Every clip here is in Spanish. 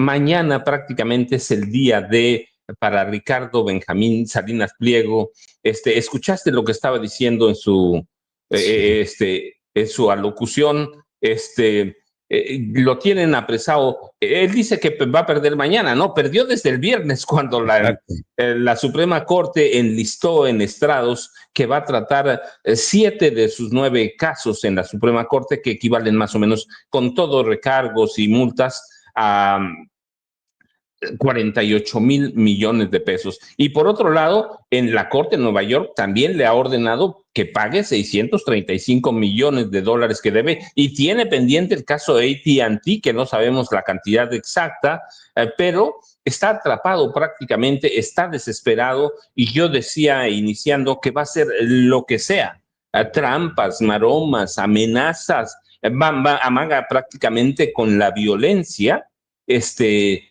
mañana prácticamente es el día para Ricardo Benjamín Salinas Pliego. ¿Escuchaste lo que estaba diciendo Sí. en su alocución? Lo tienen apresado. Él dice que va a perder mañana, ¿no? Perdió desde el viernes cuando Exacto. la Suprema Corte enlistó en estrados que va a tratar 7 de sus 9 casos en la Suprema Corte, que equivalen más o menos con todos recargos y multas a 48,000 millones de pesos. Y por otro lado, en la Corte de Nueva York también le ha ordenado que pague 635 millones de dólares que debe y tiene pendiente el caso AT&T, que no sabemos la cantidad exacta, pero está atrapado prácticamente, está desesperado y yo decía iniciando que va a hacer lo que sea, trampas, maromas, amenazas, amaga prácticamente con la violencia,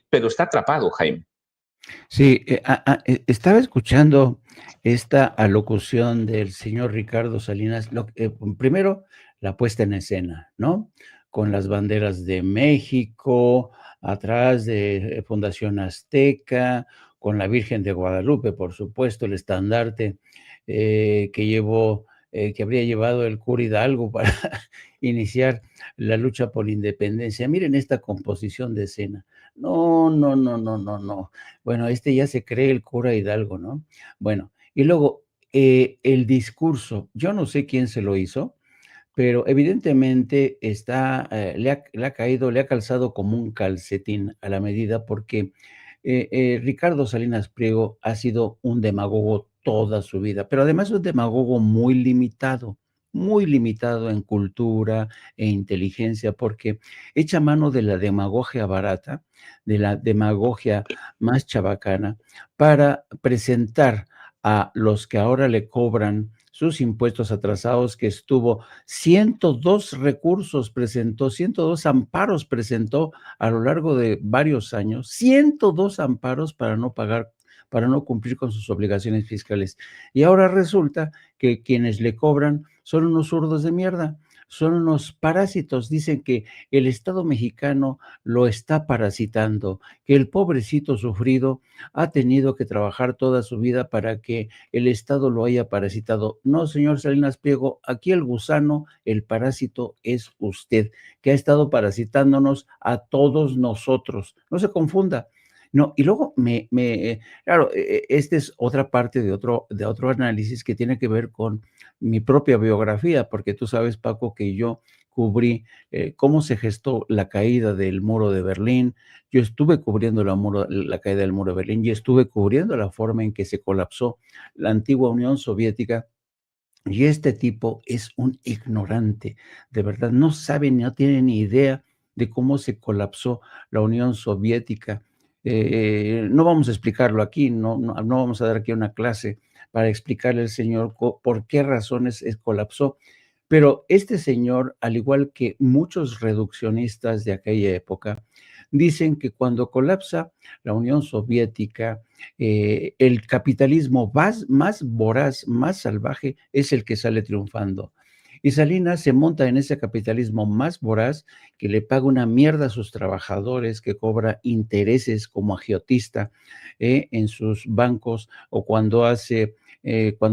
pero está atrapado, Jaime. Sí, estaba escuchando esta alocución del señor Ricardo Salinas, primero la puesta en escena, ¿no? Con las banderas de México, atrás de Fundación Azteca, con la Virgen de Guadalupe, por supuesto, el estandarte que habría llevado el cura Hidalgo para iniciar la lucha por la independencia. Miren esta composición de escena. No, no, no, no, no, no. Bueno, ya se cree el cura Hidalgo, ¿no? Bueno, y luego el discurso, yo no sé quién se lo hizo, pero evidentemente le ha caído, le ha calzado como un calcetín a la medida porque Ricardo Salinas Pliego ha sido un demagogo toda su vida, pero además un demagogo muy limitado en cultura e inteligencia, porque echa mano de la demagogia barata, de la demagogia más chabacana, para presentar a los que ahora le cobran sus impuestos atrasados, que estuvo 102 recursos presentó, 102 amparos presentó a lo largo de varios años, 102 amparos para no pagar, para no cumplir con sus obligaciones fiscales. Y ahora resulta que quienes le cobran son unos zurdos de mierda, son unos parásitos. Dicen que el Estado mexicano lo está parasitando, que el pobrecito sufrido ha tenido que trabajar toda su vida para que el Estado lo haya parasitado. No, señor Salinas Pliego, aquí el gusano, el parásito es usted, que ha estado parasitándonos a todos nosotros. No se confunda. No, y luego claro, esta es otra parte de otro análisis que tiene que ver con mi propia biografía, porque tú sabes, Paco, que yo cubrí cómo se gestó la caída del muro de Berlín. Yo estuve cubriendo la caída del muro de Berlín y estuve cubriendo la forma en que se colapsó la antigua Unión Soviética. Y este tipo es un ignorante, de verdad, no sabe, no tiene ni idea de cómo se colapsó la Unión Soviética. No vamos a explicarlo aquí, no vamos a dar aquí una clase para explicarle al señor por qué razones colapsó. Pero este señor, al igual que muchos reduccionistas de aquella época, dicen que cuando colapsa la Unión Soviética, el capitalismo más voraz, más salvaje, es el que sale triunfando. Y Salinas se monta en ese capitalismo más voraz, que le paga una mierda a sus trabajadores, que cobra intereses como agiotista en sus bancos, o cuando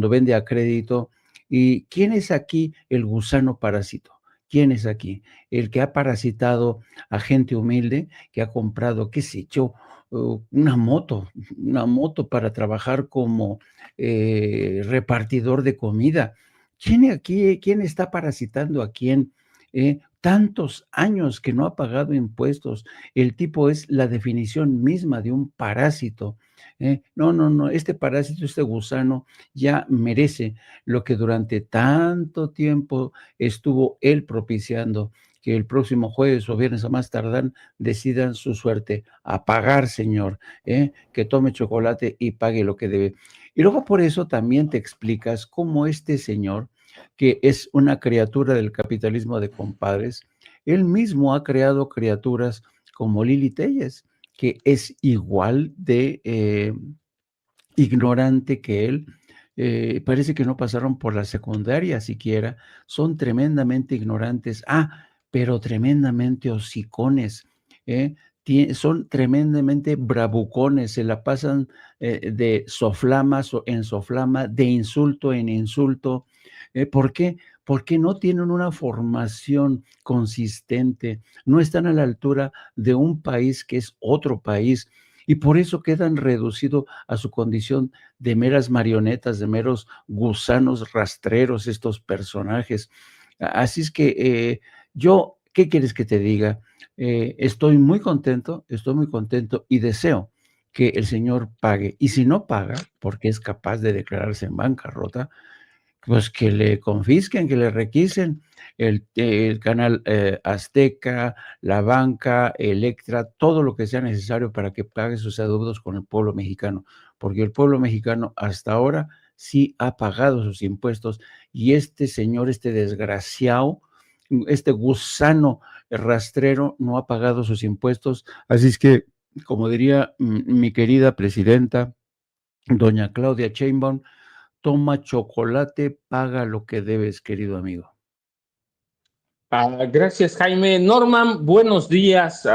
vende a crédito. ¿Y quién es aquí el gusano parásito? ¿Quién es aquí? El que ha parasitado a gente humilde, que ha comprado, qué sé yo, una moto para trabajar como repartidor de comida. ¿Quién está parasitando a quién? Tantos años que no ha pagado impuestos. El tipo es la definición misma de un parásito. No, no, no, este parásito, este gusano ya merece lo que durante tanto tiempo estuvo él propiciando, que el próximo jueves o viernes a más tardar decidan su suerte. A pagar, señor, que tome chocolate y pague lo que debe. Y luego por eso también te explicas cómo este señor, que es una criatura del capitalismo de compadres, él mismo ha creado criaturas como Lili Telles, que es igual de ignorante que él. Parece que no pasaron por la secundaria siquiera, son tremendamente ignorantes, pero tremendamente hocicones, ¿eh? son tremendamente bravucones, se la pasan de soflama en soflama, de insulto en insulto. ¿Por qué? Porque no tienen una formación consistente, no están a la altura de un país que es otro país, y por eso quedan reducidos a su condición de meras marionetas, de meros gusanos rastreros estos personajes. Así es que yo, ¿qué quieres que te diga? Estoy muy contento y deseo que el señor pague. Y si no paga, porque es capaz de declararse en bancarrota, pues que le confisquen, que le requisen el canal Azteca, la banca, Electra, todo lo que sea necesario para que pague sus adeudos con el pueblo mexicano, porque el pueblo mexicano hasta ahora sí ha pagado sus impuestos y este señor, este desgraciado, este gusano rastrero no ha pagado sus impuestos. Así es que, como diría mi querida presidenta, doña Claudia Sheinbaum, toma chocolate, paga lo que debes, querido amigo. Gracias, Jaime. Norman, buenos días.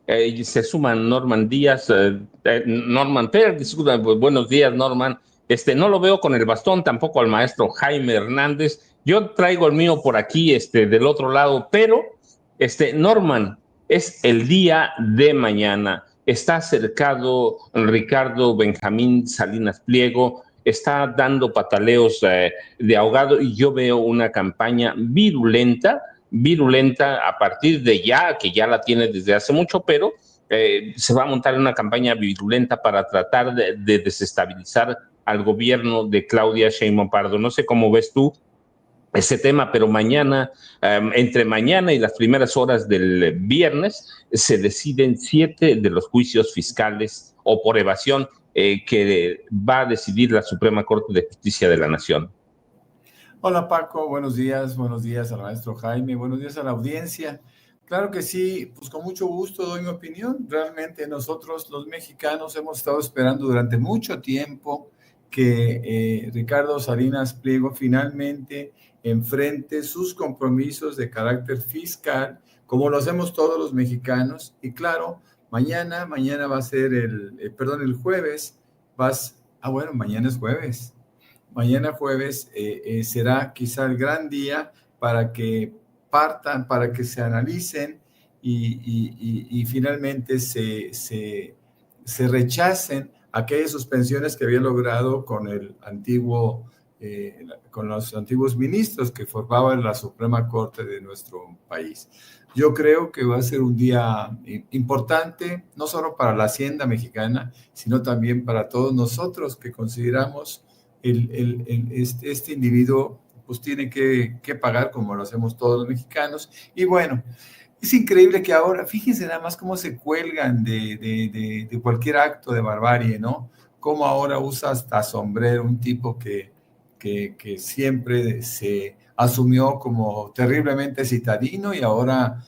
Se suman Norman Díaz, Norman Pérez, disculpa, buenos días, Norman. No lo veo con el bastón, tampoco al maestro Jaime Hernández. Yo traigo el mío por aquí, del otro lado, pero, Norman, es el día de mañana. Está acercado Ricardo Benjamín Salinas Pliego, está dando pataleos de ahogado y yo veo una campaña virulenta a partir de ya, que ya la tiene desde hace mucho, pero se va a montar una campaña virulenta para tratar de desestabilizar al gobierno de Claudia Sheinbaum Pardo. No sé cómo ves tú ese tema, pero mañana, entre mañana y las primeras horas del viernes, se deciden 7 de los juicios fiscales o por evasión que va a decidir la Suprema Corte de Justicia de la Nación. Hola Paco, buenos días al maestro Jaime, buenos días a la audiencia. Claro que sí, pues con mucho gusto doy mi opinión. Realmente nosotros los mexicanos hemos estado esperando durante mucho tiempo que Ricardo Salinas Pliego finalmente enfrente sus compromisos de carácter fiscal, como lo hacemos todos los mexicanos. Y claro, mañana va a ser el jueves, mañana es jueves. Mañana jueves será quizá el gran día para que partan, para que se analicen y finalmente se rechacen aquellas suspensiones que había logrado con con los antiguos ministros que formaban la Suprema Corte de nuestro país. Yo creo que va a ser un día importante, no solo para la hacienda mexicana, sino también para todos nosotros que consideramos este individuo pues tiene que pagar como lo hacemos todos los mexicanos. Y bueno, es increíble que ahora, fíjense nada más cómo se cuelgan de cualquier acto de barbarie, ¿no? Cómo ahora usa hasta sombrero un tipo que siempre se asumió como terriblemente citadino y ahora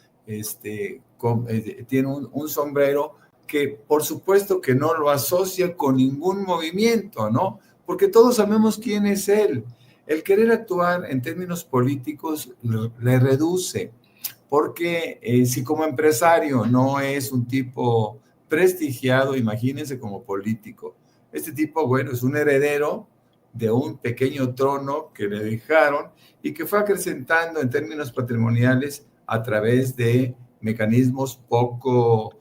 tiene un sombrero que por supuesto que no lo asocia con ningún movimiento, ¿no? Porque todos sabemos quién es él. El querer actuar en términos políticos le reduce, porque si como empresario no es un tipo prestigiado, imagínense como político. Este tipo, bueno, es un heredero de un pequeño trono que le dejaron y que fue acrecentando en términos patrimoniales a través de mecanismos poco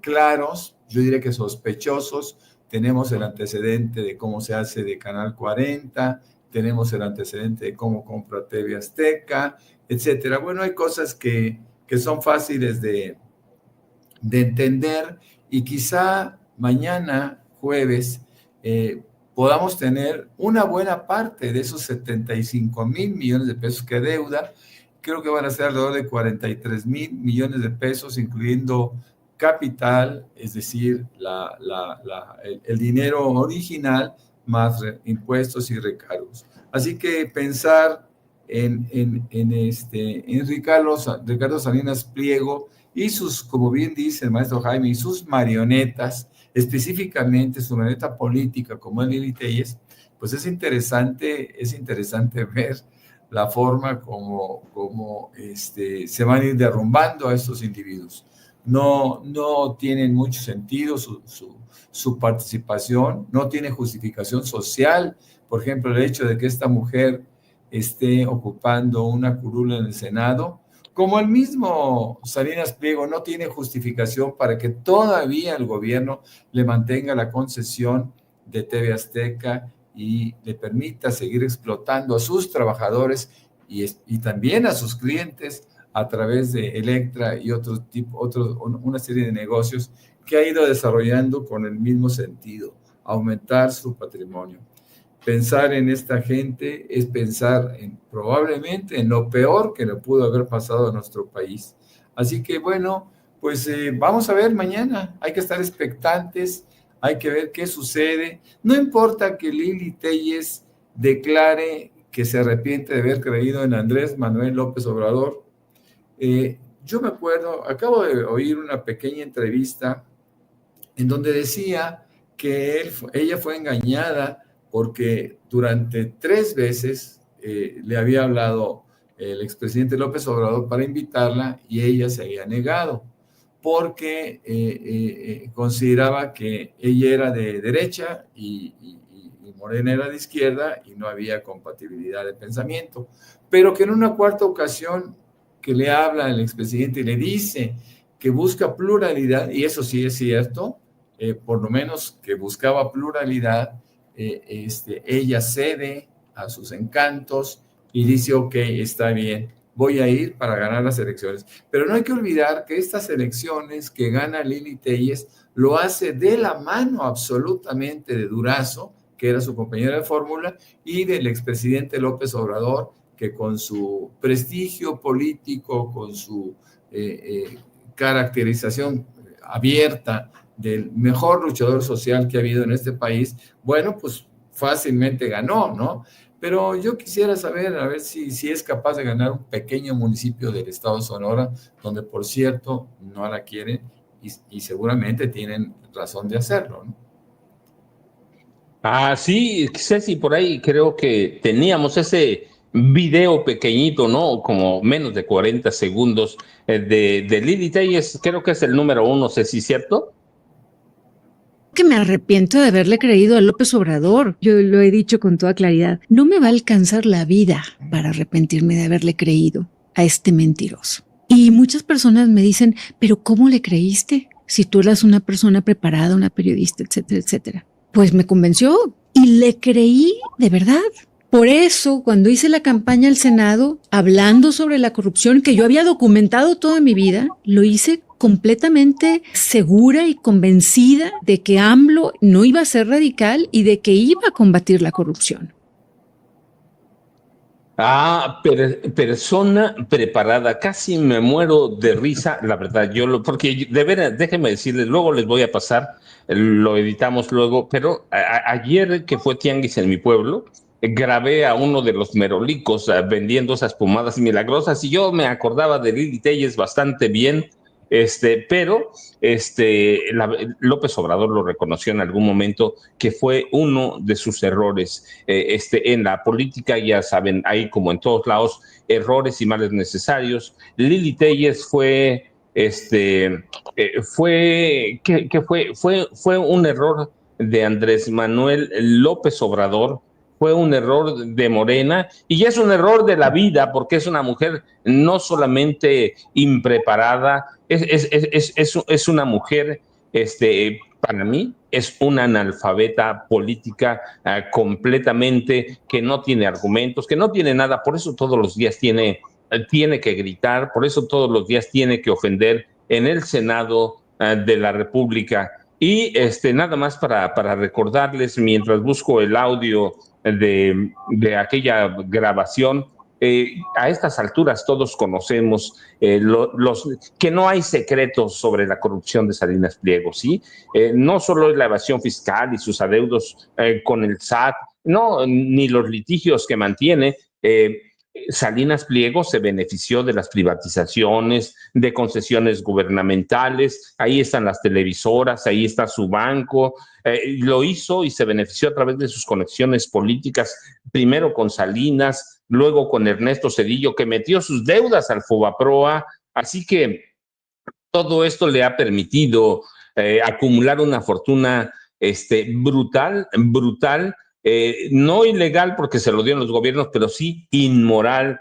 claros, yo diría que sospechosos. Tenemos el antecedente de cómo se hace de Canal 40, tenemos el antecedente de cómo compra TV Azteca, etcétera. Bueno, hay cosas que son fáciles de entender y quizá mañana, jueves, podamos tener una buena parte de esos 75,000 millones de pesos que deuda. Creo que van a ser alrededor de 43,000 millones de pesos, incluyendo capital, es decir, el dinero original más impuestos y recargos. Así que pensar en Ricardo Salinas Pliego y sus, como bien dice el maestro Jaime, y sus marionetas, específicamente su marioneta política como es Lili Téllez, pues es interesante ver la forma como se van a ir derrumbando a estos individuos. no tienen mucho sentido su participación, no tiene justificación social. Por ejemplo, el hecho de que esta mujer esté ocupando una curula en el Senado, como el mismo Salinas Pliego, no tiene justificación para que todavía el gobierno le mantenga la concesión de TV Azteca y le permita seguir explotando a sus trabajadores y también a sus clientes a través de Electra y una serie de negocios que ha ido desarrollando con el mismo sentido, aumentar su patrimonio. Pensar en esta gente es pensar probablemente en lo peor que le pudo haber pasado a nuestro país. Así que bueno, pues vamos a ver mañana, hay que estar expectantes, hay que ver qué sucede. No importa que Lili Téllez declare que se arrepiente de haber creído en Andrés Manuel López Obrador. Yo me acuerdo, acabo de oír una pequeña entrevista en donde decía que ella fue engañada porque durante 3 veces le había hablado el expresidente López Obrador para invitarla y ella se había negado porque consideraba que ella era de derecha y Morena era de izquierda y no había compatibilidad de pensamiento, pero que en una cuarta ocasión que le habla el expresidente y le dice que busca pluralidad, y eso sí es cierto, por lo menos que buscaba pluralidad, ella cede a sus encantos y dice, ok, está bien, voy a ir para ganar las elecciones. Pero no hay que olvidar que estas elecciones que gana Lili Téllez lo hace de la mano absolutamente de Durazo, que era su compañera de fórmula, y del expresidente López Obrador, que con su prestigio político, con su caracterización abierta del mejor luchador social que ha habido en este país, bueno, pues fácilmente ganó, ¿no? Pero yo quisiera saber, a ver si es capaz de ganar un pequeño municipio del estado de Sonora, donde, por cierto, no la quieren y seguramente tienen razón de hacerlo, ¿no? Ah, sí, Ceci, por ahí creo que teníamos ese video pequeñito, ¿no? Como menos de 40 segundos de Lili Téllez, creo que es el número 1, Ceci, ¿cierto? Que me arrepiento de haberle creído a López Obrador. Yo lo he dicho con toda claridad. No me va a alcanzar la vida para arrepentirme de haberle creído a este mentiroso. Y muchas personas me dicen, pero ¿cómo le creíste? Si tú eras una persona preparada, una periodista, etcétera, etcétera. Pues me convenció y le creí de verdad. Por eso, cuando hice la campaña al Senado, hablando sobre la corrupción que yo había documentado toda mi vida, lo hice completamente segura y convencida de que AMLO no iba a ser radical y de que iba a combatir la corrupción. Ah, persona preparada, casi me muero de risa, la verdad, porque de veras, déjenme decirles, luego les voy a pasar, lo editamos luego, pero ayer que fue tianguis en mi pueblo, grabé a uno de los merolicos vendiendo esas pomadas milagrosas y yo me acordaba de Lili Téllez bastante bien, pero López Obrador lo reconoció en algún momento que fue uno de sus errores. En la política, ya saben, hay como en todos lados errores y males necesarios. Lili Téllez fue un error de Andrés Manuel López Obrador, fue un error de Morena y es un error de la vida porque es una mujer no solamente impreparada, es una mujer, para mí, es una analfabeta política completamente, que no tiene argumentos, que no tiene nada, por eso todos los días tiene que gritar, por eso todos los días tiene que ofender en el Senado de la República. Y nada más para recordarles, mientras busco el audio de aquella grabación, a estas alturas todos conocemos que no hay secretos sobre la corrupción de Salinas Pliego, ¿sí? No solo es la evasión fiscal y sus adeudos con el SAT, no, ni los litigios que mantiene. Salinas Pliego se benefició de las privatizaciones, de concesiones gubernamentales, ahí están las televisoras, ahí está su banco, lo hizo y se benefició a través de sus conexiones políticas, primero con Salinas, luego con Ernesto Zedillo, que metió sus deudas al Fobaproa, así que Todo esto le ha permitido acumular una fortuna brutal, no ilegal porque se lo dieron los gobiernos, pero sí inmoral.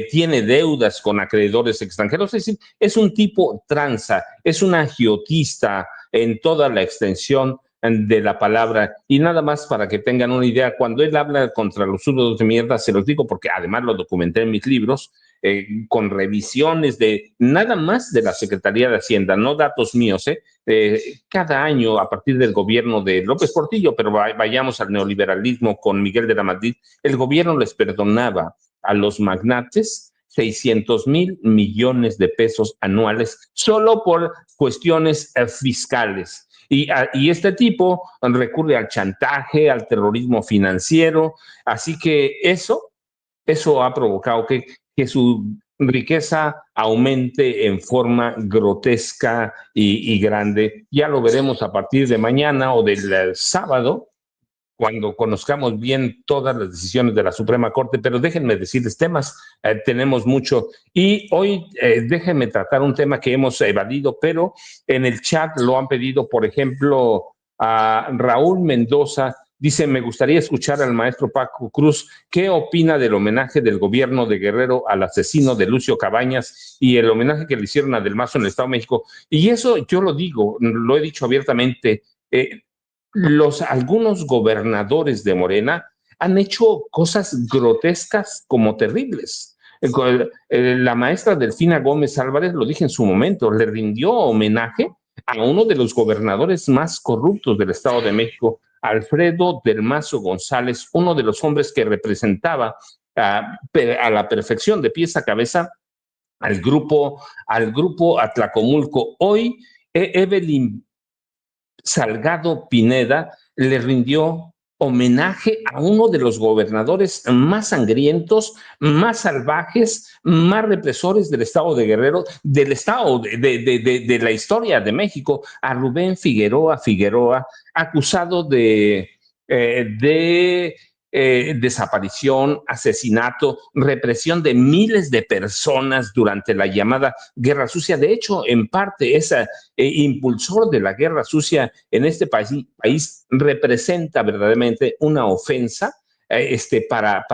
Tiene deudas con acreedores extranjeros, es decir, es un tipo tranza, es un agiotista en toda la extensión de la palabra. Y nada más para que tengan una idea, cuando él habla contra los zurdos de mierda, se los digo porque además lo documenté en mis libros, con revisiones de nada más de la Secretaría de Hacienda, no datos míos, cada año a partir del gobierno de López Portillo, pero vayamos al neoliberalismo con Miguel de la Madrid, el gobierno les perdonaba a los magnates 600,000 millones de pesos anuales solo por cuestiones fiscales. Y este tipo recurre al chantaje, al terrorismo financiero, así que eso ha provocado que su riqueza aumente en forma grotesca y grande. Ya lo veremos a partir de mañana o del sábado, cuando conozcamos bien todas las decisiones de la Suprema Corte, pero déjenme decirles temas, tenemos mucho. Y hoy déjenme tratar un tema que hemos evadido, pero en el chat lo han pedido, por ejemplo, a Raúl Mendoza. Dice, me gustaría escuchar al maestro Paco Cruz, ¿qué opina del homenaje del gobierno de Guerrero al asesino de Lucio Cabañas y el homenaje que le hicieron a Del Mazo en el Estado de México? Y eso yo lo digo, lo he dicho abiertamente, algunos gobernadores de Morena han hecho cosas grotescas como terribles. La maestra Delfina Gómez Álvarez, lo dije en su momento, le rindió homenaje a uno de los gobernadores más corruptos del Estado de México, Alfredo del Mazo González, uno de los hombres que representaba a la perfección, de pies a cabeza, al grupo Atlacomulco. Hoy, Evelyn Salgado Pineda le rindió homenaje a uno de los gobernadores más sangrientos, más salvajes, más represores del estado de Guerrero, del estado de la historia de México, a Rubén Figueroa, acusado de desaparición, asesinato, represión de miles de personas durante la llamada Guerra Sucia. De hecho, en parte, ese impulsor de la Guerra Sucia en este país representa verdaderamente una ofensa. Para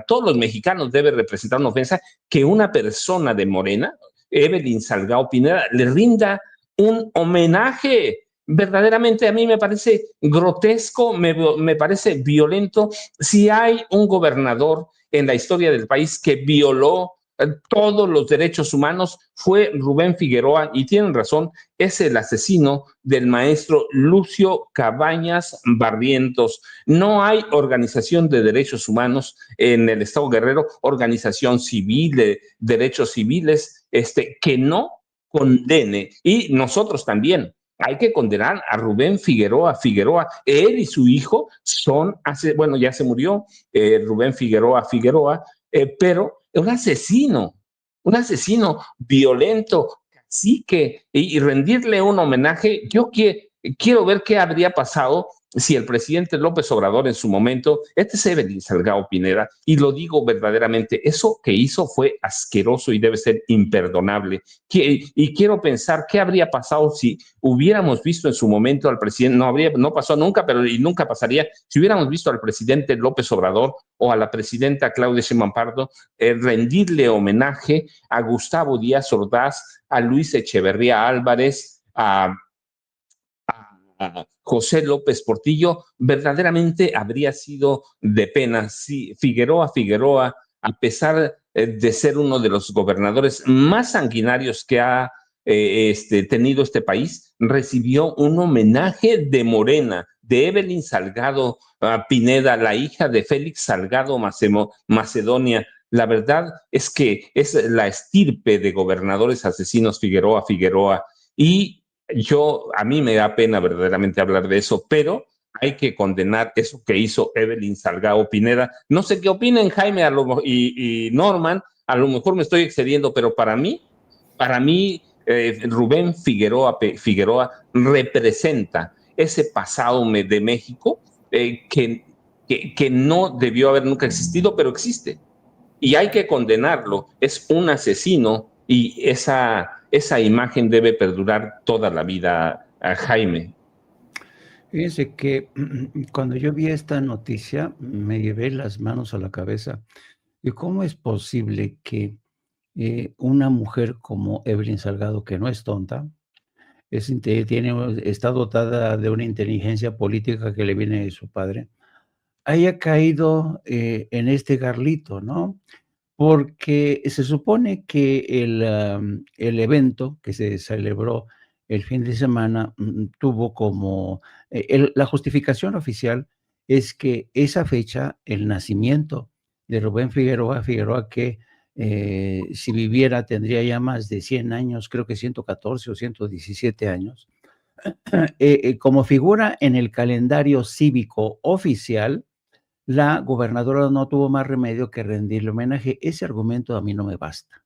todos los mexicanos debe representar una ofensa que una persona de Morena, Evelyn Salgado Pineda, le rinda un homenaje. Verdaderamente a mí me parece grotesco, me parece violento. Si hay un gobernador en la historia del país que violó todos los derechos humanos, fue Rubén Figueroa, y tienen razón, es el asesino del maestro Lucio Cabañas Barrientos. No hay organización de derechos humanos en el Estado Guerrero, organización civil de derechos civiles, que no condene, y nosotros también. Hay que condenar a Rubén Figueroa. Él y su hijo ya se murió Rubén Figueroa, pero un asesino violento, cacique, y rendirle un homenaje. Yo quiero ver qué habría pasado si el presidente López Obrador en su momento, es Evelyn Salgado Pineda, y lo digo verdaderamente, eso que hizo fue asqueroso y debe ser imperdonable. Y quiero pensar qué habría pasado si hubiéramos visto en su momento al presidente, no pasó nunca, pero y nunca pasaría, si hubiéramos visto al presidente López Obrador o a la presidenta Claudia Sheinbaum Pardo rendirle homenaje a Gustavo Díaz Ordaz, a Luis Echeverría Álvarez, a José López Portillo. Verdaderamente habría sido de pena. Si Figueroa, a pesar de ser uno de los gobernadores más sanguinarios que ha tenido este país, recibió un homenaje de Morena, de Evelyn Salgado Pineda, la hija de Félix Salgado Macedonia. La verdad es que es la estirpe de gobernadores asesinos Figueroa, y a mí me da pena verdaderamente hablar de eso, pero hay que condenar eso que hizo Evelyn Salgado Pineda. No sé qué opinen Jaime y Norman, a lo mejor me estoy excediendo, pero para mí, Rubén Figueroa representa ese pasado de México que no debió haber nunca existido, pero existe. Y hay que condenarlo. Es un asesino, y esa esa imagen debe perdurar toda la vida, a Jaime. Fíjense que cuando yo vi esta noticia me llevé las manos a la cabeza. ¿Y cómo es posible que una mujer como Evelyn Salgado, que no es tonta, está dotada de una inteligencia política que le viene de su padre, haya caído en este garlito, ¿no? Porque se supone que el evento que se celebró el fin de semana tuvo como, la justificación oficial es que esa fecha, el nacimiento de Rubén Figueroa, que si viviera tendría ya más de 100 años, creo que 114 o 117 años, como figura en el calendario cívico oficial, la gobernadora no tuvo más remedio que rendirle homenaje. Ese argumento a mí no me basta.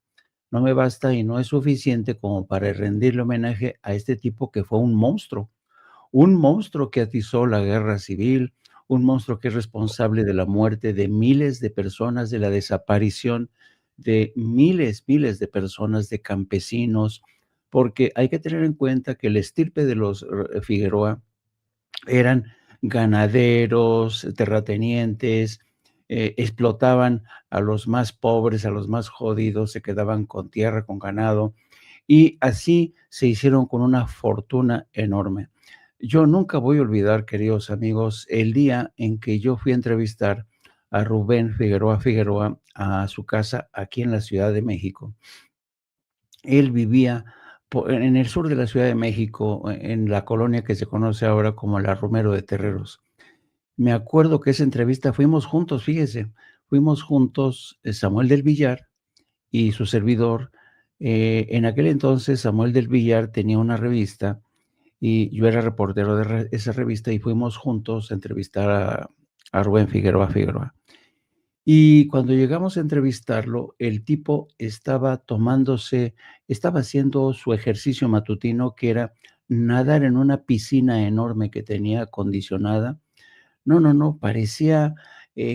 No me basta y no es suficiente como para rendirle homenaje a este tipo que fue un monstruo que atizó la guerra civil, un monstruo que es responsable de la muerte de miles de personas, de la desaparición de miles de personas, de campesinos, porque hay que tener en cuenta que el estirpe de los Figueroa eran ganaderos, terratenientes, explotaban a los más pobres, a los más jodidos, se quedaban con tierra, con ganado, y así se hicieron con una fortuna enorme. Yo nunca voy a olvidar, queridos amigos, el día en que yo fui a entrevistar a Rubén Figueroa a su casa aquí en la Ciudad de México. Él vivía en el sur de la Ciudad de México, en la colonia que se conoce ahora como la Romero de Terreros. Me acuerdo que esa entrevista fuimos juntos, fíjese, fuimos juntos Samuel del Villar y su servidor. En aquel entonces Samuel del Villar tenía una revista y yo era reportero de esa revista y fuimos juntos a entrevistar a Rubén Figueroa. Y cuando llegamos a entrevistarlo, el tipo estaba haciendo su ejercicio matutino, que era nadar en una piscina enorme que tenía acondicionada. No, parecía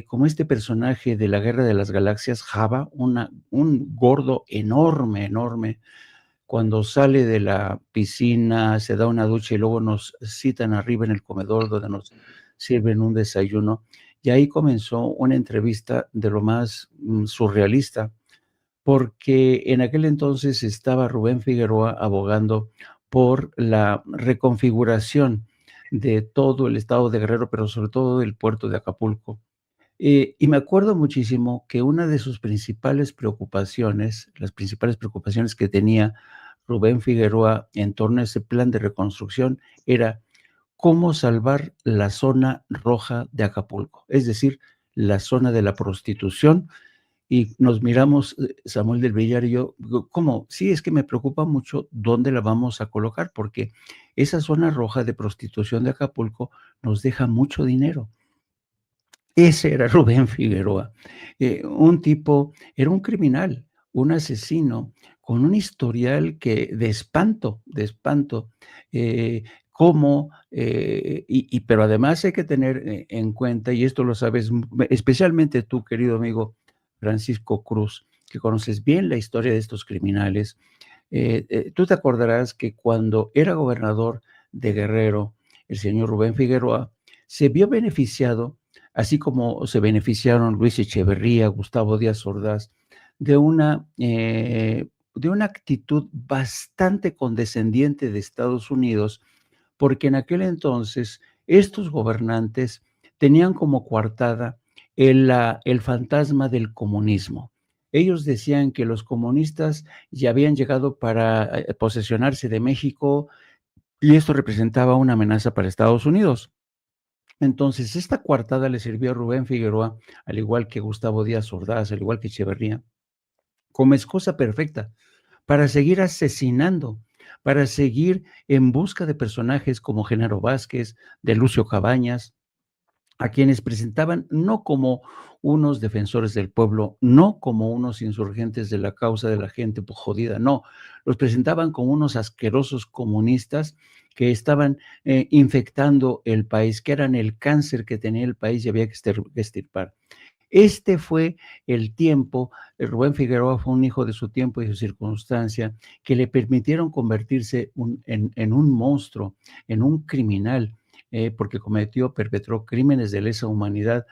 como este personaje de la Guerra de las Galaxias, Jabba, un gordo enorme. Cuando sale de la piscina, se da una ducha y luego nos citan arriba en el comedor donde nos sirven un desayuno. Y ahí comenzó una entrevista de lo más surrealista, porque en aquel entonces estaba Rubén Figueroa abogando por la reconfiguración de todo el estado de Guerrero, pero sobre todo del puerto de Acapulco. Y me acuerdo muchísimo que una de sus principales preocupaciones, las principales preocupaciones que tenía Rubén Figueroa en torno a ese plan de reconstrucción era cómo salvar la zona roja de Acapulco, es decir, la zona de la prostitución. Y nos miramos, Samuel del Villar y yo, ¿cómo? Sí, es que me preocupa mucho dónde la vamos a colocar, porque esa zona roja de prostitución de Acapulco nos deja mucho dinero. Ese era Rubén Figueroa, un tipo, era un criminal, un asesino, con un historial de espanto, pero además hay que tener en cuenta, y esto lo sabes, especialmente tú, querido amigo Francisco Cruz, que conoces bien la historia de estos criminales. Tú te acordarás que cuando era gobernador de Guerrero, el señor Rubén Figueroa se vio beneficiado, así como se beneficiaron Luis Echeverría, Gustavo Díaz Ordaz, de una actitud bastante condescendiente de Estados Unidos, porque en aquel entonces estos gobernantes tenían como coartada el fantasma del comunismo. Ellos decían que los comunistas ya habían llegado para posesionarse de México y esto representaba una amenaza para Estados Unidos. Entonces, esta coartada le sirvió a Rubén Figueroa, al igual que Gustavo Díaz Ordaz, al igual que Echeverría, como excusa perfecta para seguir asesinando, para seguir en busca de personajes como Genaro Vázquez, de Lucio Cabañas, a quienes presentaban no como unos defensores del pueblo, no como unos insurgentes de la causa de la gente jodida, no, los presentaban como unos asquerosos comunistas que estaban infectando el país, que eran el cáncer que tenía el país y había que extirpar. Este fue el tiempo. Rubén Figueroa fue un hijo de su tiempo y su circunstancia que le permitieron convertirse en un monstruo, en un criminal, porque perpetró crímenes de lesa humanidad,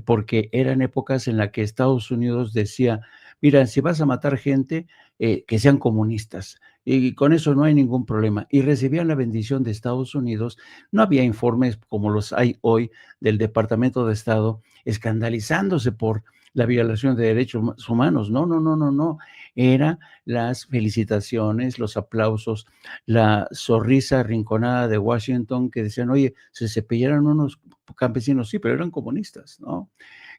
porque eran épocas en las que Estados Unidos decía, mira, si vas a matar gente, que sean comunistas, y con eso no hay ningún problema. Y recibían la bendición de Estados Unidos. No había informes como los hay hoy del Departamento de Estado escandalizándose por la violación de derechos humanos. No, no, no, no, no. Era las felicitaciones, los aplausos, la sonrisa arrinconada de Washington que decían, oye, se cepillaron unos campesinos, sí, pero eran comunistas, ¿no?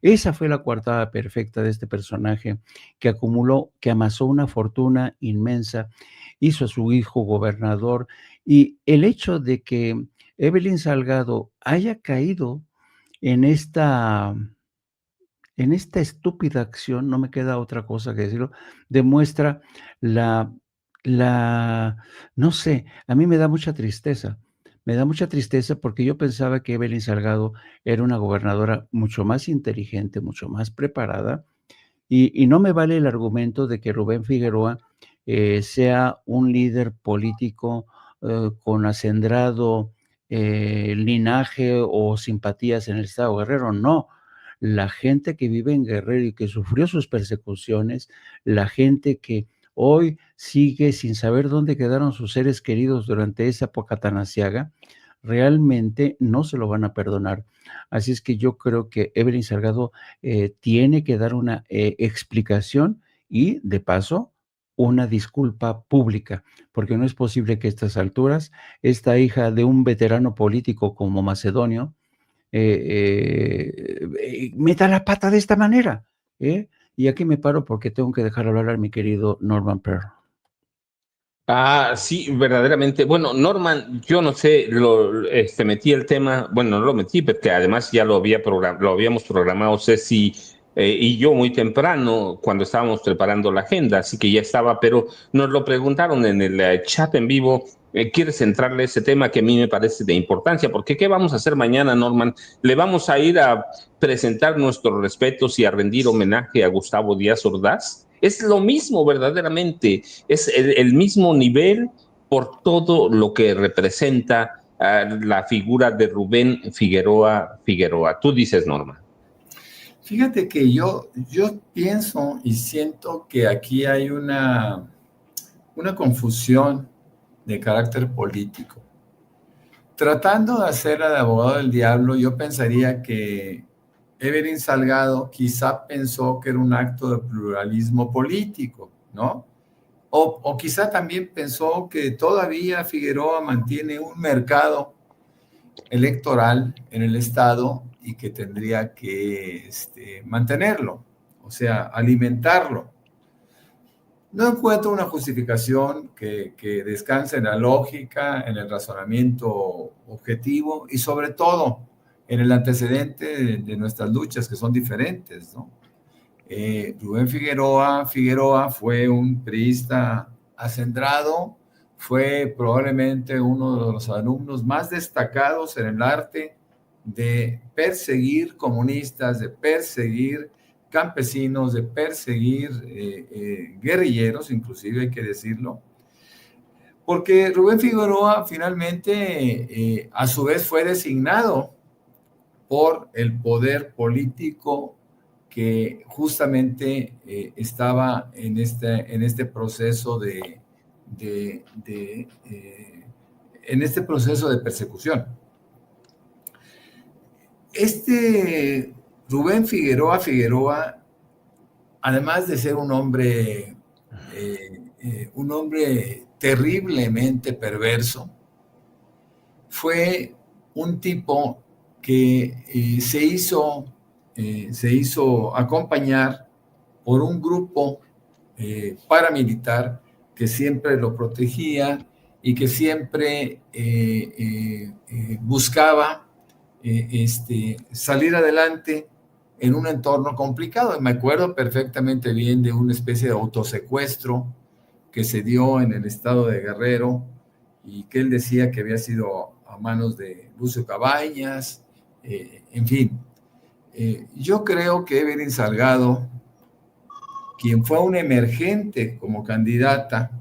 Esa fue la coartada perfecta de este personaje que acumuló, que amasó una fortuna inmensa, hizo a su hijo gobernador, y el hecho de que Evelyn Salgado haya caído en esta estúpida acción, no me queda otra cosa que decirlo, demuestra la la no sé, a mí me da mucha tristeza porque yo pensaba que Evelyn Salgado era una gobernadora mucho más inteligente, mucho más preparada, y no me vale el argumento de que Rubén Figueroa, sea un líder político, con acendrado, linaje o simpatías en el estado de Guerrero, no. La gente que vive en Guerrero y que sufrió sus persecuciones, la gente que hoy sigue sin saber dónde quedaron sus seres queridos durante esa época tan aciaga, realmente no se lo van a perdonar. Así es que yo creo que Evelyn Salgado tiene que dar una explicación y, de paso, una disculpa pública, porque no es posible que a estas alturas esta hija de un veterano político como Macedonio meta la pata de esta manera. Y aquí me paro porque tengo que dejar hablar a mi querido Norman Pearl. Sí, verdaderamente. Bueno, Norman, yo no sé, metí el tema, bueno, no lo metí, porque además ya lo habíamos programado Ceci y yo muy temprano cuando estábamos preparando la agenda, así que ya estaba, pero nos lo preguntaron en el chat en vivo. ¿Quieres centrarle ese tema que a mí me parece de importancia? Porque ¿qué vamos a hacer mañana, Norman? ¿Le vamos a ir a presentar nuestros respetos y a rendir homenaje a Gustavo Díaz Ordaz? Es lo mismo verdaderamente, es el mismo nivel por todo lo que representa la figura de Rubén Figueroa Figueroa. Tú dices, Norma. Fíjate que yo pienso y siento que aquí hay una confusión de carácter político. Tratando de hacer de abogado del diablo, yo pensaría que Evelyn Salgado quizá pensó que era un acto de pluralismo político, ¿no? O quizá también pensó que todavía Figueroa mantiene un mercado electoral en el Estado y que tendría que mantenerlo, o sea, alimentarlo. No encuentro una justificación que descanse en la lógica, en el razonamiento objetivo y sobre todo en el antecedente de nuestras luchas que son diferentes, ¿no? Rubén Figueroa fue un priista acendrado, fue probablemente uno de los alumnos más destacados en el arte de perseguir comunistas, de perseguir campesinos, de perseguir guerrilleros, inclusive hay que decirlo, porque Rubén Figueroa finalmente a su vez fue designado por el poder político que justamente estaba en este proceso en este proceso de persecución. Rubén Figueroa, además de ser un hombre terriblemente perverso, fue un tipo que se hizo acompañar por un grupo paramilitar que siempre lo protegía y que siempre buscaba salir adelante en un entorno complicado. Me acuerdo perfectamente bien de una especie de autosecuestro que se dio en el estado de Guerrero y que él decía que había sido a manos de Lucio Cabañas, en fin. Yo creo que Evelyn Salgado, quien fue un emergente como candidata,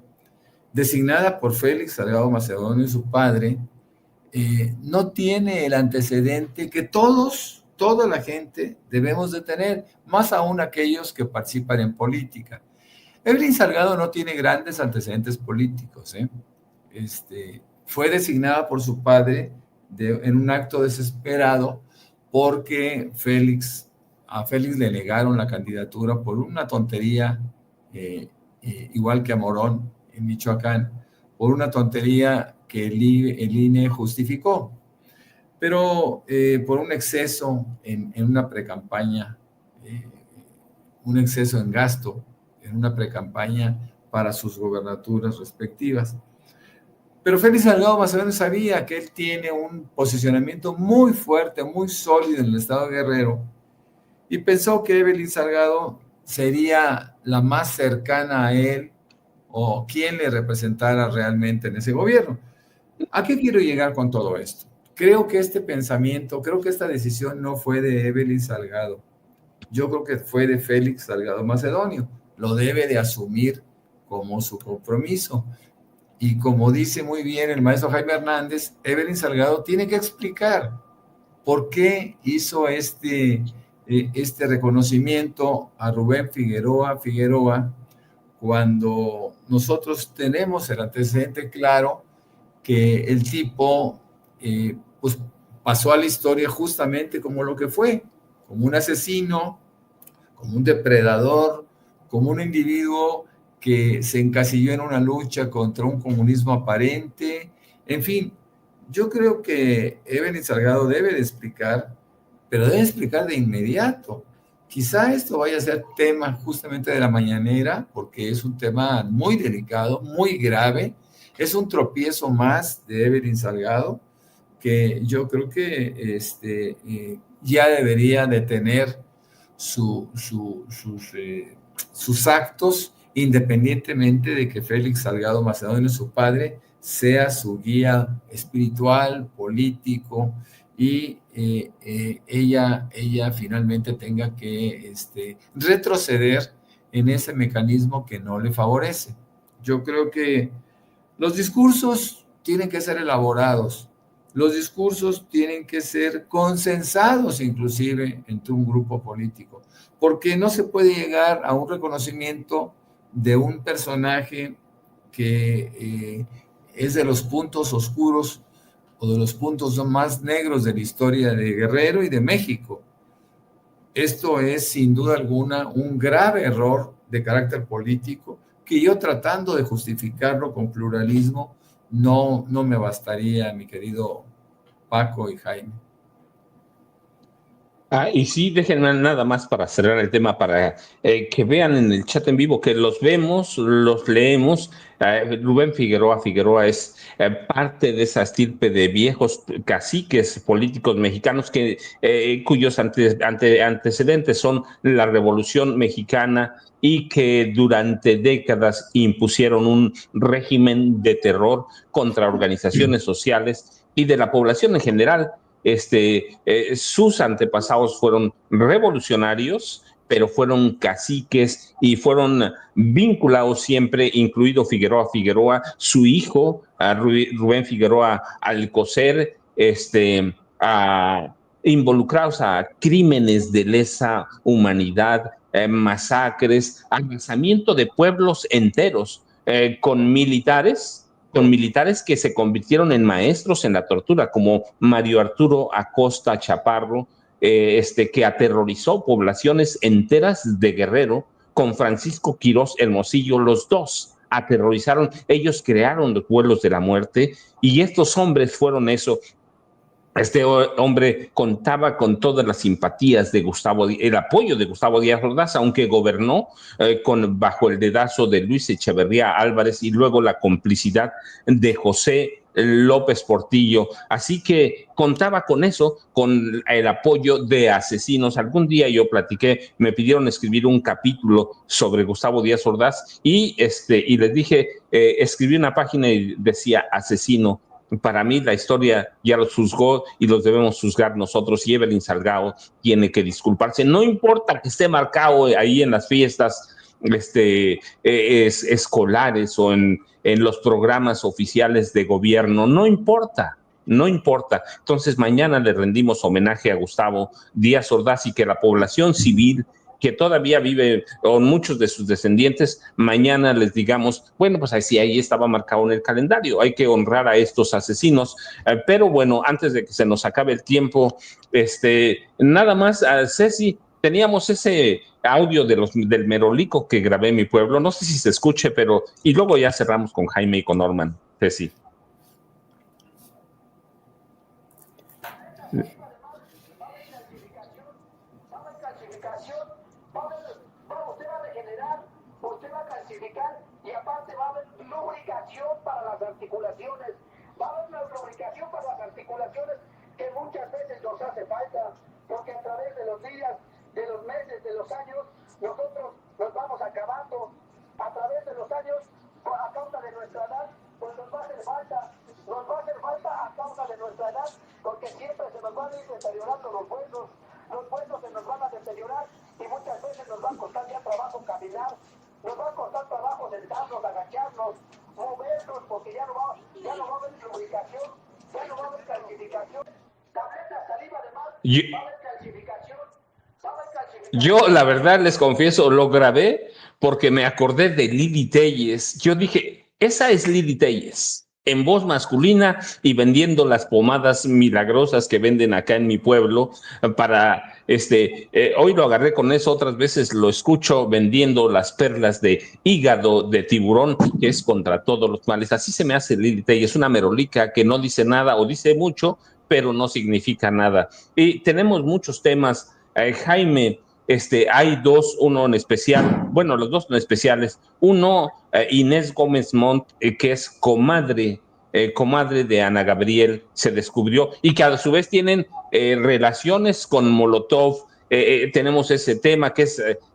designada por Félix Salgado Macedonio y su padre, no tiene el antecedente que toda la gente debemos de tener, más aún aquellos que participan en política. Evelyn Salgado no tiene grandes antecedentes políticos. Fue designada por su padre en un acto desesperado porque a Félix le negaron la candidatura por una tontería, igual que a Morón en Michoacán, por una tontería que el INE justificó, pero por un exceso en una precampaña, un exceso en gasto en una precampaña para sus gobernaturas respectivas. Pero Félix Salgado Macedonio sabía que él tiene un posicionamiento muy fuerte, muy sólido en el estado de Guerrero, y pensó que Evelyn Salgado sería la más cercana a él o quien le representara realmente en ese gobierno. ¿A qué quiero llegar con todo esto? Creo que este pensamiento, creo que esta decisión no fue de Evelyn Salgado. Yo creo que fue de Félix Salgado Macedonio. Lo debe de asumir como su compromiso. Y como dice muy bien el maestro Jaime Hernández, Evelyn Salgado tiene que explicar por qué hizo este reconocimiento a Rubén Figueroa cuando nosotros tenemos el antecedente claro que el tipo pues pasó a la historia justamente como lo que fue, como un asesino, como un depredador, como un individuo que se encasilló en una lucha contra un comunismo aparente. En fin, yo creo que Evelyn Salgado debe de explicar, pero debe explicar de inmediato. Quizá esto vaya a ser tema justamente de la mañanera, porque es un tema muy delicado, muy grave. Es un tropiezo más de Evelyn Salgado, que yo creo que ya debería de tener sus actos, independientemente de que Félix Salgado Macedonio, su padre, sea su guía espiritual, político, y ella finalmente tenga que retroceder en ese mecanismo que no le favorece. Yo creo que los discursos tienen que ser elaborados, los discursos tienen que ser consensados inclusive entre un grupo político, porque no se puede llegar a un reconocimiento de un personaje que es de los puntos oscuros o de los puntos más negros de la historia de Guerrero y de México. Esto es sin duda alguna un grave error de carácter político que yo, tratando de justificarlo con pluralismo, no me bastaría, mi querido Paco y Jaime. Y sí, déjenme nada más para cerrar el tema, para que vean en el chat en vivo, que los vemos, los leemos. Rubén Figueroa es parte de esa estirpe de viejos caciques políticos mexicanos cuyos antecedentes son la Revolución Mexicana y que durante décadas impusieron un régimen de terror contra organizaciones sociales y de la población en general. Sus antepasados fueron revolucionarios, pero fueron caciques y fueron vinculados siempre, incluido Figueroa, su hijo, Rubén Figueroa Alcocer, involucrados a crímenes de lesa humanidad, masacres, alzamiento de pueblos enteros, con militares que se convirtieron en maestros en la tortura, como Mario Arturo Acosta Chaparro, que aterrorizó poblaciones enteras de Guerrero, con Francisco Quirós Hermosillo. Los dos aterrorizaron, ellos crearon los vuelos de la muerte, y estos hombres fueron eso. Este hombre contaba con todas las simpatías de el apoyo de Gustavo Díaz Ordaz, aunque gobernó bajo el dedazo de Luis Echeverría Álvarez y luego la complicidad de José López Portillo. Así que contaba con eso, con el apoyo de asesinos. Algún día yo me pidieron escribir un capítulo sobre Gustavo Díaz Ordaz y les dije, escribí una página y decía asesino Para mí la historia ya los juzgó y los debemos juzgar nosotros, y Evelyn Salgado tiene que disculparse. No importa que esté marcado ahí en las fiestas escolares o en los programas oficiales de gobierno, no importa. No importa. Entonces, mañana le rendimos homenaje a Gustavo Díaz Ordaz, y que la población civil que todavía vive, o muchos de sus descendientes, mañana les digamos, bueno, pues así ahí estaba marcado en el calendario, hay que honrar a estos asesinos. Pero bueno, antes de que se nos acabe el tiempo, nada más, Ceci, teníamos ese audio del Merolico que grabé en mi pueblo, no sé si se escuche, pero, y luego ya cerramos con Jaime y con Norman, Ceci. Y aparte va a haber lubricación para las articulaciones, va a haber una lubricación para las articulaciones que muchas veces nos hace falta, porque a través de los días, de los meses, de los años, nosotros nos vamos acabando. A través de los años, a causa de nuestra edad, pues nos va a hacer falta a causa de nuestra edad, porque siempre se nos van a ir deteriorando los huesos se nos van a deteriorar, y muchas veces nos va a costar ya trabajo caminar. Nos va a costar trabajo sentarnos, agacharnos, movernos, porque ya no va a haber lubricación, ya no va a haber calcificación. Tableta, saliva de mar, va a haber calcificación. Yo, la verdad, les confieso, lo grabé porque me acordé de Lili Telles. Yo dije, esa es Lili Telles, en voz masculina y vendiendo las pomadas milagrosas que venden acá en mi pueblo para, hoy lo agarré con eso, otras veces lo escucho vendiendo las perlas de hígado de tiburón, que es contra todos los males. Así se me hace Lili Telles, una merolica que no dice nada o dice mucho, pero no significa nada. Y tenemos muchos temas. Jaime, hay dos, uno en especial, bueno, los dos son especiales. Uno, Inés Gómez Montt, que es comadre de Ana Gabriel, se descubrió, y que a su vez tienen relaciones con Molotov. Tenemos ese tema que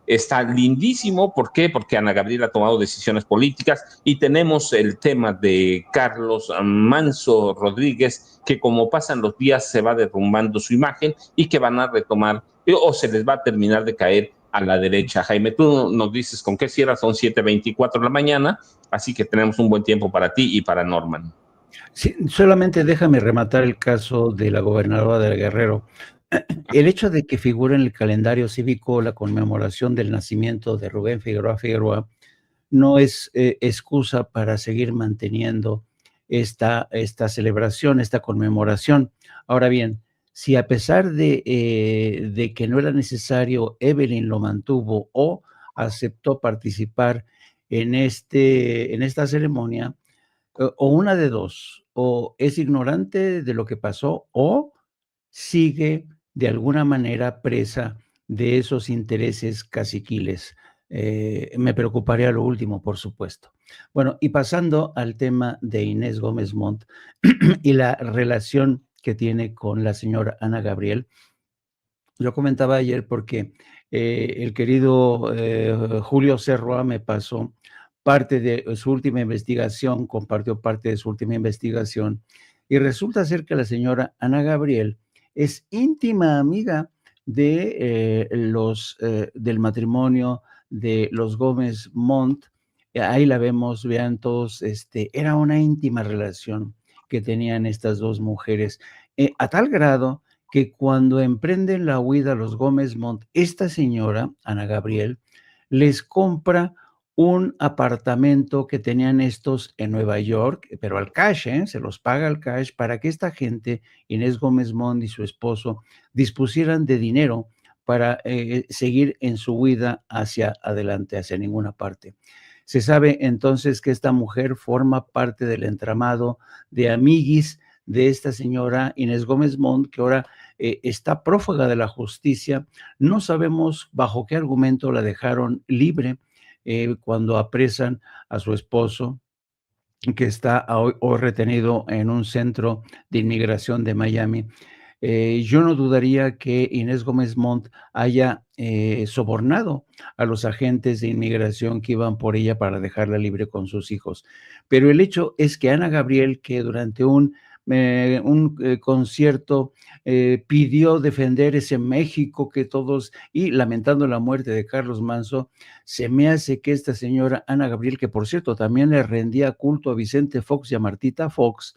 está lindísimo. ¿Por qué? Porque Ana Gabriel ha tomado decisiones políticas. Y tenemos el tema de Carlos Manso Rodríguez, que como pasan los días se va derrumbando su imagen y que van a retomar o se les va a terminar de caer a la derecha. Jaime, tú nos dices con qué cierras, son 7:24 de la mañana, así que tenemos un buen tiempo para ti y para Norman. Sí, solamente déjame rematar el caso de la gobernadora de Guerrero. El hecho de que figure en el calendario cívico la conmemoración del nacimiento de Rubén Figueroa Figueroa no es excusa para seguir manteniendo esta celebración, esta conmemoración. Ahora bien, si a pesar de que no era necesario, Evelyn lo mantuvo o aceptó participar en esta ceremonia, o una de dos, o es ignorante de lo que pasó o sigue de alguna manera presa de esos intereses caciquiles. Me preocuparía lo último, por supuesto. Bueno, y pasando al tema de Inés Gómez Montt y la relación que tiene con la señora Ana Gabriel, yo comentaba ayer porque el querido Julio Serroa me pasó parte de su última investigación, compartió parte de su última investigación, y resulta ser que la señora Ana Gabriel es íntima amiga de del matrimonio de los Gómez Montt. Ahí la vemos, vean todos, era una íntima relación que tenían estas dos mujeres, a tal grado que cuando emprenden la huida los Gómez Montt, esta señora, Ana Gabriel, les compra un apartamento que tenían estos en Nueva York, pero al cash, se los paga al cash, para que esta gente, Inés Gómez Montt y su esposo, dispusieran de dinero para seguir en su huida hacia adelante, hacia ninguna parte. Se sabe entonces que esta mujer forma parte del entramado de amiguis de esta señora Inés Gómez Montt, que ahora está prófuga de la justicia. No sabemos bajo qué argumento la dejaron libre cuando apresan a su esposo, que está hoy retenido en un centro de inmigración de Miami. Yo no dudaría que Inés Gómez Montt haya sobornado a los agentes de inmigración que iban por ella para dejarla libre con sus hijos. Pero el hecho es que Ana Gabriel, que durante un concierto pidió defender ese México que todos, y lamentando la muerte de Carlos Manso, se me hace que esta señora Ana Gabriel, que por cierto también le rendía culto a Vicente Fox y a Martita Fox,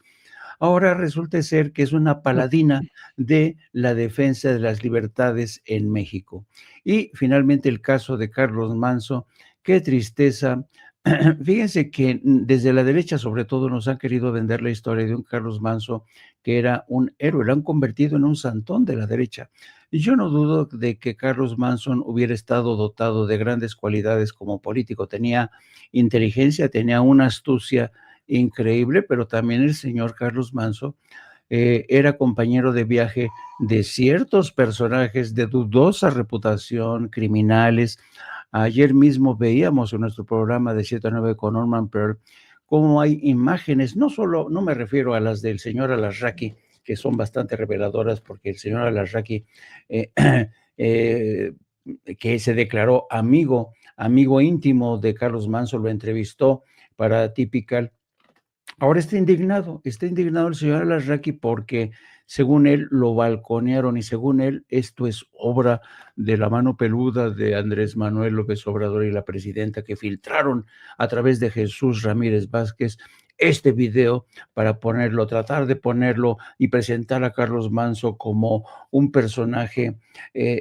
ahora resulta ser que es una paladina de la defensa de las libertades en México. Y finalmente el caso de Carlos Manso, qué tristeza. Fíjense que desde la derecha sobre todo nos han querido vender la historia de un Carlos Manso que era un héroe, lo han convertido en un santón de la derecha. Y yo no dudo de que Carlos Manson hubiera estado dotado de grandes cualidades como político, tenía inteligencia, tenía una astucia increíble, pero también el señor Carlos Manso era compañero de viaje de ciertos personajes de dudosa reputación, criminales. Ayer mismo veíamos en nuestro programa de 7 a 9 con Norman Pearl cómo hay imágenes, no me refiero a las del señor Alasraqui, que son bastante reveladoras, porque el señor Alasraqui, que se declaró amigo íntimo de Carlos Manso, lo entrevistó para Typical. Ahora está indignado el señor Alasraqui porque según él lo balconearon y según él esto es obra de la mano peluda de Andrés Manuel López Obrador y la presidenta, que filtraron a través de Jesús Ramírez Vázquez este video para tratar de ponerlo y presentar a Carlos Manso como un personaje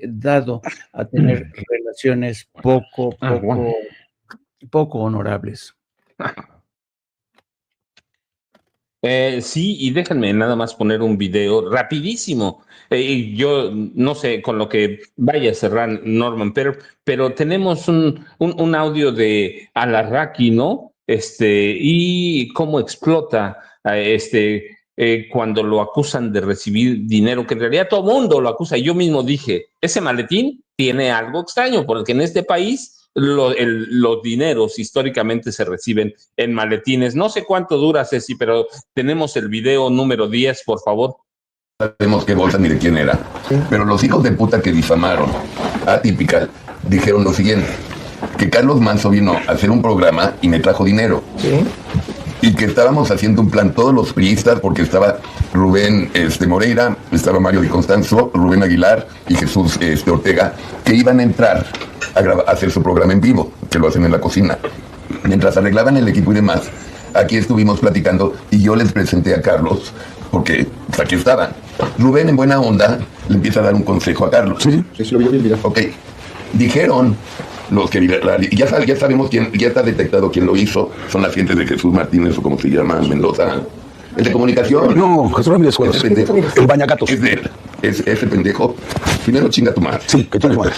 dado a tener relaciones poco honorables. Sí, y déjenme nada más poner un video rapidísimo. Yo no sé con lo que vaya a cerrar Norman, pero tenemos un audio de Alarraqui, ¿no? Y cómo explota cuando lo acusan de recibir dinero, que en realidad todo el mundo lo acusa. Yo mismo dije, ese maletín tiene algo extraño, porque en este país los dineros históricamente se reciben en maletines. No sé cuánto dura, Ceci, pero tenemos el video número 10, por favor. No sabemos qué bolsa ni de quién era, pero los hijos de puta que difamaron a Typical dijeron lo siguiente, que Carlos Manso vino a hacer un programa y me trajo dinero. ¿Sí? Y que estábamos haciendo un plan todos los priistas, porque estaba Rubén Moreira, estaba Mario Di Constanzo, Rubén Aguilar y Jesús Ortega, que iban a entrar a hacer su programa en vivo, que lo hacen en la cocina. Mientras arreglaban el equipo y demás, aquí estuvimos platicando y yo les presenté a Carlos, porque pues, aquí estaban. Rubén, en buena onda, le empieza a dar un consejo a Carlos. Sí, lo vi bien, mira. Ok. Dijeron los que ya sabemos quién, ya está detectado quién lo hizo, son las gentes de Jesús Martínez, o como se llama, Mendoza. El de comunicación. No, Jesús Ramírez Juárez. El bañagatos. Es de él. Ese pendejo. Primero chinga tu madre. Sí, que tú eres madre.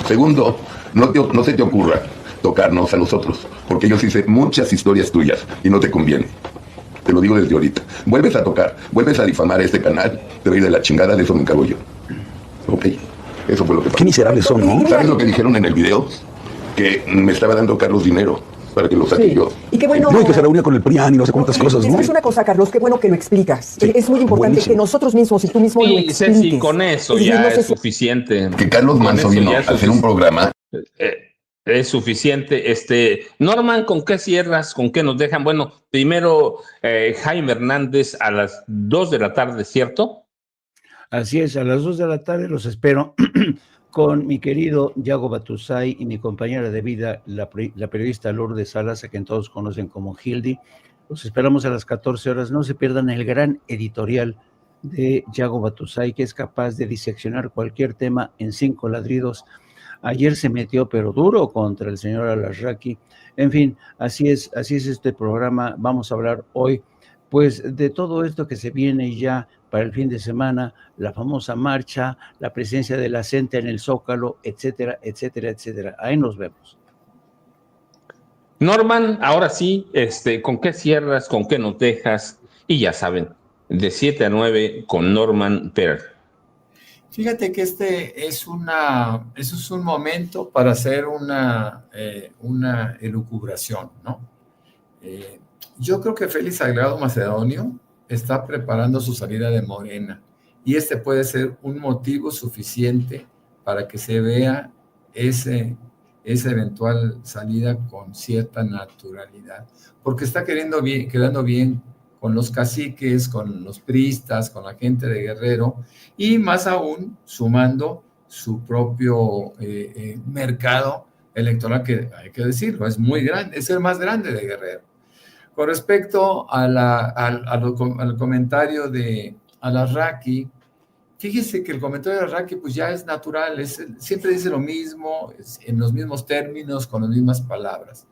Segundo, no se te ocurra tocarnos a nosotros, porque yo sí sé muchas historias tuyas y no te conviene. Te lo digo desde ahorita. Vuelves a tocar, vuelves a difamar este canal, te voy a ir de la chingada, de eso me encargo yo. Ok, eso fue lo que pasó. Qué miserables son, ¿no? ¿Sabes lo que dijeron en el video? Que me estaba dando Carlos dinero para que lo saque yo. Y qué bueno. No, y que se reunía con el PRIAN y no sé cuántas cosas, ¿no? Es una cosa, Carlos, qué bueno que lo explicas. Sí. Es muy importante que nosotros mismos y tú mismo lo expliques. Sí, con eso ya es suficiente. Que Carlos Manso vino a hacer un programa. Es suficiente. Norman, ¿con qué cierras? ¿Con qué nos dejan? Bueno, primero Jaime Hernández a las 2 de la tarde, ¿cierto? Así es, a las 2 de la tarde los espero con mi querido Yago Batusay y mi compañera de vida, la periodista Lourdes Salas, a quien todos conocen como Hildy. Los esperamos a las 14 horas. No se pierdan el gran editorial de Yago Batusay, que es capaz de diseccionar cualquier tema en 5 ladridos. Ayer se metió, pero duro, contra el señor Alasraqui. En fin, así es este programa. Vamos a hablar hoy, pues, de todo esto que se viene ya para el fin de semana, la famosa marcha, la presencia de la CENTE en el Zócalo, etcétera, etcétera, etcétera. Ahí nos vemos. Norman, ahora sí, ¿con qué cierras? ¿Con qué nos dejas? Y ya saben, de 7 a 9 con Norman Pearl. Fíjate que es un momento para hacer una elucubración, ¿no? Yo creo que Félix Salgado Macedonio está preparando su salida de Morena y este puede ser un motivo suficiente para que se vea esa eventual salida con cierta naturalidad, porque está quedando bien con los caciques, con los priistas, con la gente de Guerrero, y más aún sumando su propio mercado electoral, que hay que decirlo, es muy grande, es el más grande de Guerrero. Con respecto al comentario de Alarraqui, fíjese que el comentario de Alarraqui pues ya es natural, siempre dice lo mismo, en los mismos términos, con las mismas palabras.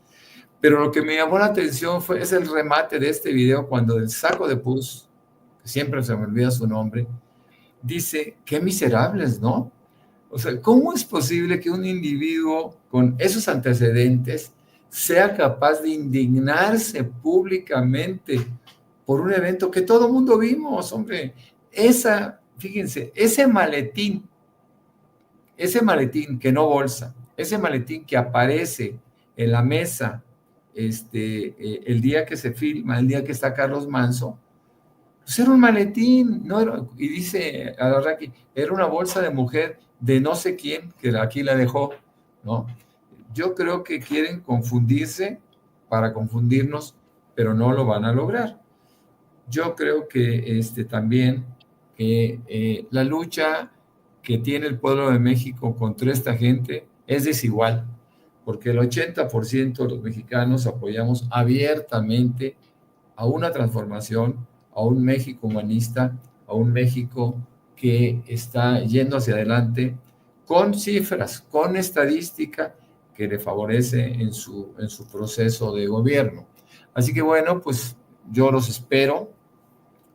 Pero lo que me llamó la atención es el remate de este video, cuando el saco de pus, que siempre se me olvida su nombre, dice, qué miserables, ¿no? O sea, ¿cómo es posible que un individuo con esos antecedentes sea capaz de indignarse públicamente por un evento que todo el mundo vimos, hombre? Fíjense, ese maletín que no bolsa, ese maletín que aparece en la mesa el día que se filma, el día que está Carlos Manso, pues era un maletín, no era, y dice Alarraqui, era una bolsa de mujer de no sé quién, que aquí la dejó, ¿no? Yo creo que quieren confundirse para confundirnos, pero no lo van a lograr. Yo creo que también que la lucha que tiene el pueblo de México contra esta gente es desigual, porque el 80% de los mexicanos apoyamos abiertamente a una transformación, a un México humanista, a un México que está yendo hacia adelante con cifras, con estadística que le favorece en su proceso de gobierno. Así que bueno, pues yo los espero.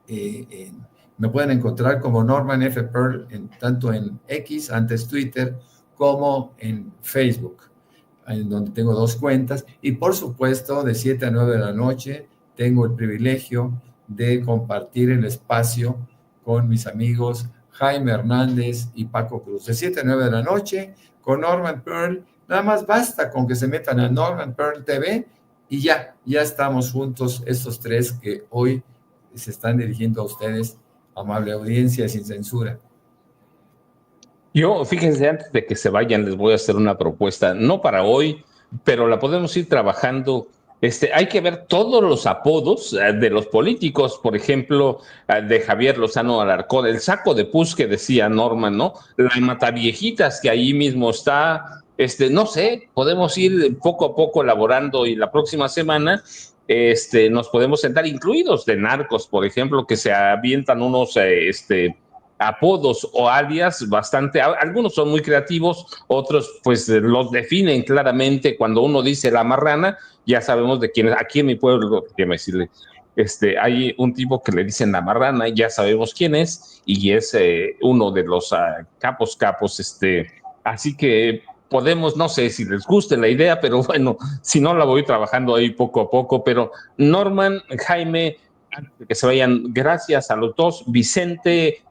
Me pueden encontrar como Norman F. Pearl, tanto en X, antes Twitter, como en Facebook, en donde tengo 2 cuentas. Y por supuesto, de 7 a 9 de la noche, tengo el privilegio de compartir el espacio con mis amigos Jaime Hernández y Paco Cruz. De 7 a 9 de la noche, con Norman Pearl. Nada más basta con que se metan a Norman Pearl TV y ya estamos juntos, estos 3 que hoy se están dirigiendo a ustedes, amable audiencia, sin censura. Yo, fíjense, antes de que se vayan, les voy a hacer una propuesta, no para hoy, pero la podemos ir trabajando. Hay que ver todos los apodos de los políticos, por ejemplo, de Javier Lozano Alarcón, el saco de pus que decía Norman, ¿no? La mataviejitas que ahí mismo está, no sé, podemos ir poco a poco elaborando, y la próxima semana nos podemos sentar, incluidos de narcos, por ejemplo, que se avientan unos apodos o alias bastante, algunos son muy creativos, otros pues los definen claramente. Cuando uno dice la marrana, ya sabemos de quién es. Aquí en mi pueblo, déjame decirle, hay un tipo que le dicen la marrana, ya sabemos quién es, y es uno de los capos, así que podemos, no sé si les guste la idea, pero bueno, si no, la voy trabajando ahí poco a poco. Pero Norman, Jaime, antes de que se vayan, gracias a los dos. Vicente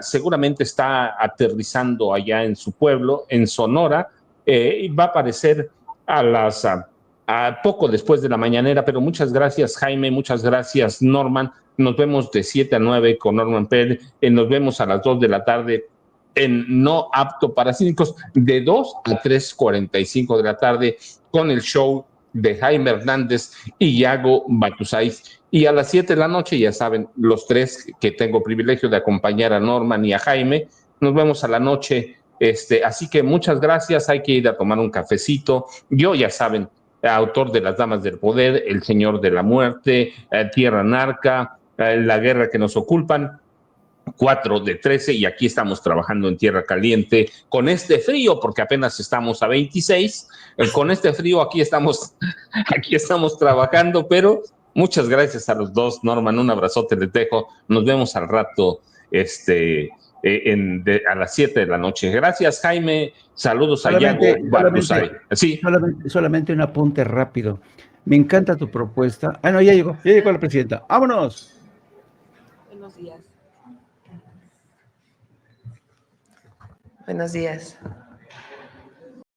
seguramente está aterrizando allá en su pueblo, en Sonora, y va a aparecer a poco después de la mañanera. Pero muchas gracias, Jaime, muchas gracias, Norman. Nos vemos de 7 a 9 con Norman Pérez, nos vemos a las 2 de la tarde en No Apto para Cínicos, de 2 a 3:45 de la tarde, con el show de Jaime Hernández y Yago Batusaiz. Y a las 7 de la noche, ya saben, los 3 que tengo privilegio de acompañar a Norman y a Jaime, nos vemos a la noche. Así que muchas gracias. Hay que ir a tomar un cafecito. Yo, ya saben, autor de Las Damas del Poder, El Señor de la Muerte, Tierra Narca, La Guerra que nos ocupan, 4 de 13, y aquí estamos trabajando en Tierra Caliente con este frío, porque apenas estamos a 26, con este frío aquí estamos trabajando. Pero muchas gracias a los dos. Norman, un abrazote, les dejo, nos vemos al rato a las 7 de la noche. Gracias, Jaime, saludos a Yago Batusaiz. Sí. Solamente un apunte rápido, me encanta tu propuesta. No, ya llegó la presidenta, vámonos. Buenos días. Buenos días.